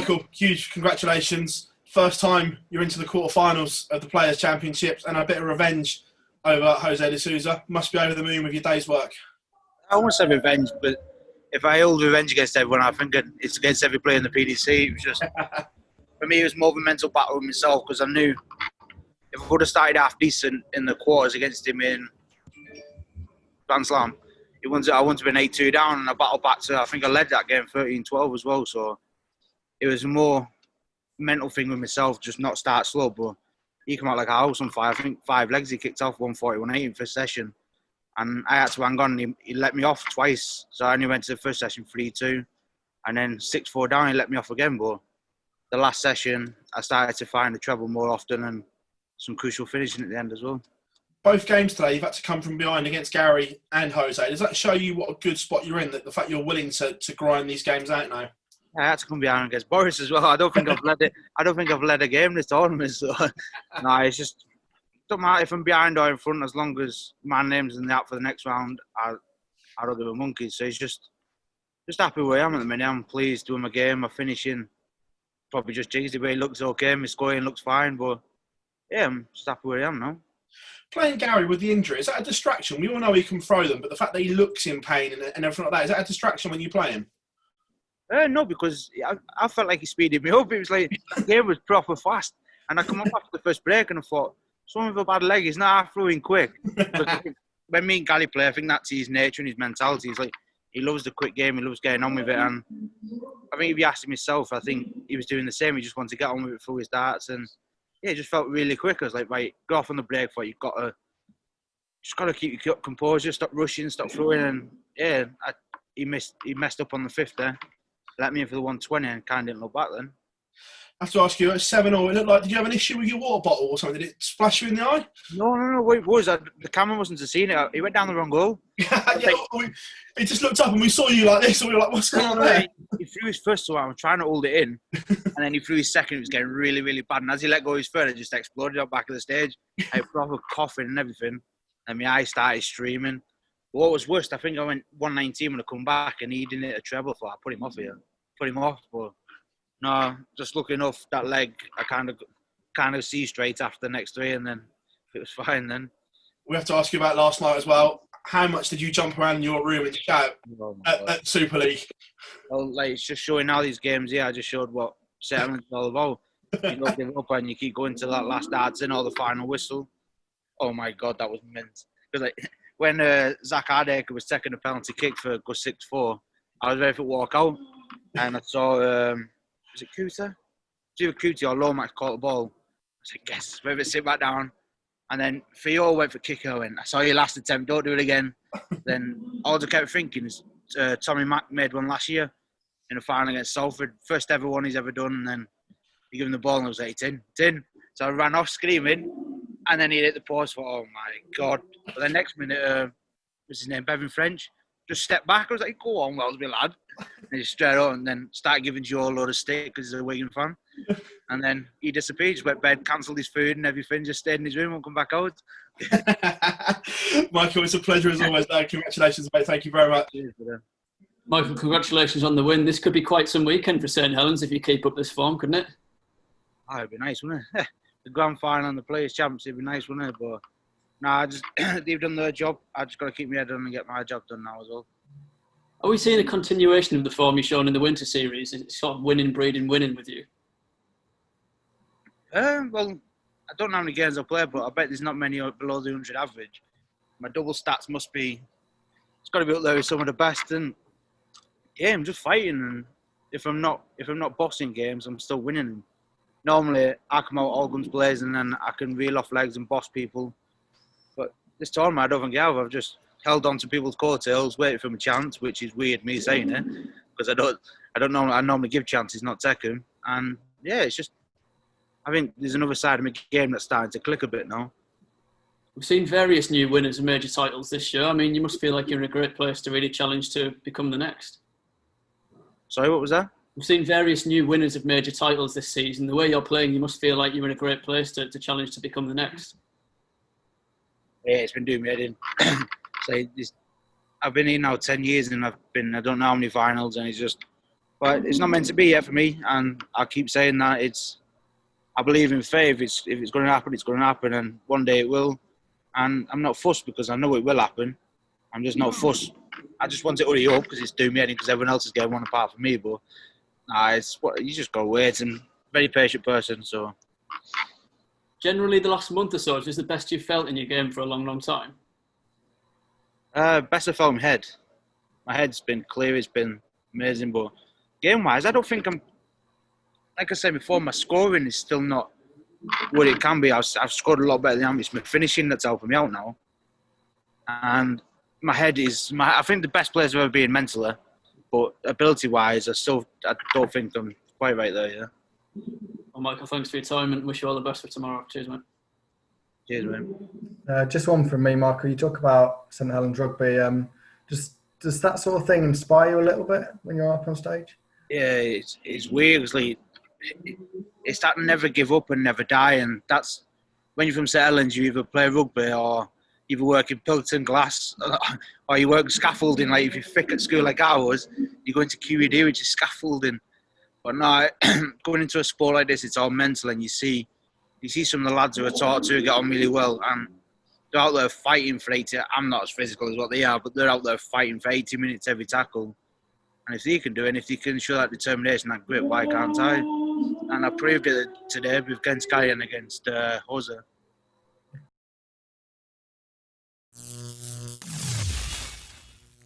Michael, huge congratulations. First time you're into the quarterfinals of the Players' Championships and a bit of revenge over Jose De Sousa. Must be over the moon with your day's work. I won't say revenge, but if I hold revenge against everyone, I think it's against every player in the PDC. It was just, for me, it was more of a mental battle with myself because I knew if I would have started half decent in the quarters against him in Grand Slam, I wanted to be an 8-2 down and I battled back to, I think I led that game 13-12 as well. So it was a more mental thing with myself, just not start slow, but he came out like a house on fire. I think 5 legs he kicked off, 140-180 in first session. And I had to hang on and he let me off twice. So I only went to the first session 3-2 and then 6-4 down, he let me off again. But the last session, I started to find the treble more often and some crucial finishing at the end as well. Both games today, you've had to come from behind against Gary and Jose. Does that show you what a good spot you're in, that the fact you're willing to grind these games out now? I had to come behind against Boris as well. I don't think I've led a game this tournament. So no, it's just don't matter if I'm behind or in front, as long as my name's in the app for the next round. I don't give a monkey. So it's just happy where I am at the minute. I'm pleased doing my game. My finishing probably just jigs the way it looks okay. My scoring looks fine, but yeah, I'm just happy where I am now. Playing Gary with the injury, is that a distraction? We all know he can throw them, but the fact that he looks in pain and everything like that, is that a distraction when you play him? No, because I felt like he speeded me up. It was like the game was proper fast. And I come up after the first break and I thought, someone with a bad leg is not throwing quick. When me and Gally play, I think that's his nature and his mentality. He's like, he loves the quick game, he loves getting on with it. And I think if you asked him himself, I think he was doing the same. He just wanted to get on with it through his darts. And yeah, it just felt really quick. I was like, right, go off on the break, but you've got to keep your composure, stop rushing, stop throwing. And yeah, he messed up on the fifth there. Let me in for the 120 and kind of didn't look back then. I have to ask you, at 7-0, it looked like, did you have an issue with your water bottle or something? Did it splash you in the eye? No, what it was, the camera wasn't to see it. He went down the wrong goal. He just looked up and we saw you like this, and we were like, what's going on there? He threw his first one, I was trying to hold it in, and then he threw his second, it was getting really, really bad. And as he let go his third, it just exploded out back of the stage. I had proper coughing and everything, and my eyes started streaming. But what was worst, I think I went 119 when I come back, and he didn't hit a treble, so I put him off here. But no, just looking off that leg, I kind of see straight after the next 3, and then it was fine then. We have to ask you about last night as well. How much did you jump around in your room and shout at Super League? Well, like, it's just showing how these games, I just showed what settlement's all about. You don't give up and you keep going to that last darts in or the final whistle. Oh my God, that was mint. Because like, when Zach Hardaker was taking a penalty kick for go 6-4, I was ready for walk out. And I saw, was it Kuta? It's either Kuta or Lomax caught the ball. I said, yes, maybe sit back down. And then Theo went for kicker and I saw your last attempt, don't do it again. Then all I kept thinking is Tommy Mack made one last year in the final against Salford. First ever one he's ever done. And then he gave him the ball and I was like, it's in. So I ran off screaming and then he hit the post for, oh my God. But the next minute, what's his name, Bevan French, just stepped back. I was like, go on, Wellesley lad. And he straight on and then started giving Joe a load of stick because he's a Wigan fan. And then he disappeared, just went to bed, cancelled his food and everything, just stayed in his room and come back out. Michael, it's a pleasure as always. Congratulations, mate. Thank you very much. Michael, congratulations on the win. This could be quite some weekend for St Helens if you keep up this form, couldn't it? Oh, it'd be nice, wouldn't it? The grand final and the Players' Champs, it'd be nice, wouldn't it? But no, they've done their job. I just got to keep my head on and get my job done now as well. Are we seeing a continuation of the form you've shown in the Winter Series? Is it sort of winning, breeding, winning with you? Well, I don't know how many games I've played, but I bet there's not many below the 100 average. My double stats must be, it's got to be up there with some of the best. And yeah, I'm just fighting. And if I'm not bossing games, I'm still winning. Normally, I come out all guns blazing and I can reel off legs and boss people. But this tournament, I don't think I have. I've just held on to people's coattails, waited for my chance, which is weird me saying it, because I normally give chances, not take them. And yeah, it's just, I think there's another side of my game that's starting to click a bit now. We've seen various new winners of major titles this year. I mean, you must feel like you're in a great place to really challenge to become the next. Sorry, what was that? We've seen various new winners of major titles this season. The way you're playing, you must feel like you're in a great place to challenge to become the next. Yeah, it's been doing me head in. So I've been here now 10 years and I've been, I don't know how many finals, and it's just But it's not meant to be yet for me, and I keep saying that. I believe in faith. If it's going to happen, it's going to happen, and one day it will. And I'm not fussed because I know it will happen. I'm just not fussed. I just want it to hurry up because it's doing me any because everyone else is getting one apart from me. But it's what you just got to wait. And very patient person, so. Generally, the last month or so is the best you've felt in your game for a long, long time. Best I felt my head. My head's been clear. It's been amazing. But game-wise, I don't think I'm. Like I said before, my scoring is still not what it can be. I've scored a lot better than I'm. It's my finishing that's helping me out now. And my head is. I think the best players I've ever been mentally, but ability-wise, I don't think I'm quite right there. Yeah. Well, Michael, thanks for your time and wish you all the best for tomorrow. Cheers, mate. Cheers, man. Just one from me, Michael. You talk about St Helens rugby. Does that sort of thing inspire you a little bit when you're up on stage? Yeah, it's weird. It's like it's that never give up and never die, and that's when you're from St Helens. You either play rugby or you either work in Pilton glass or you work scaffolding. Like if you're thick at school like I was, you go into QED, which is scaffolding. But now going into a sport like this, it's all mental, and you see some of the lads who are taught to get on really well, and they're out there fighting for 80. I'm not as physical as what they are, but they're out there fighting for 80 minutes every tackle. And if they can do it, and if they can show that determination, that grit, why can't I? And I proved it today against Guy and against Jose.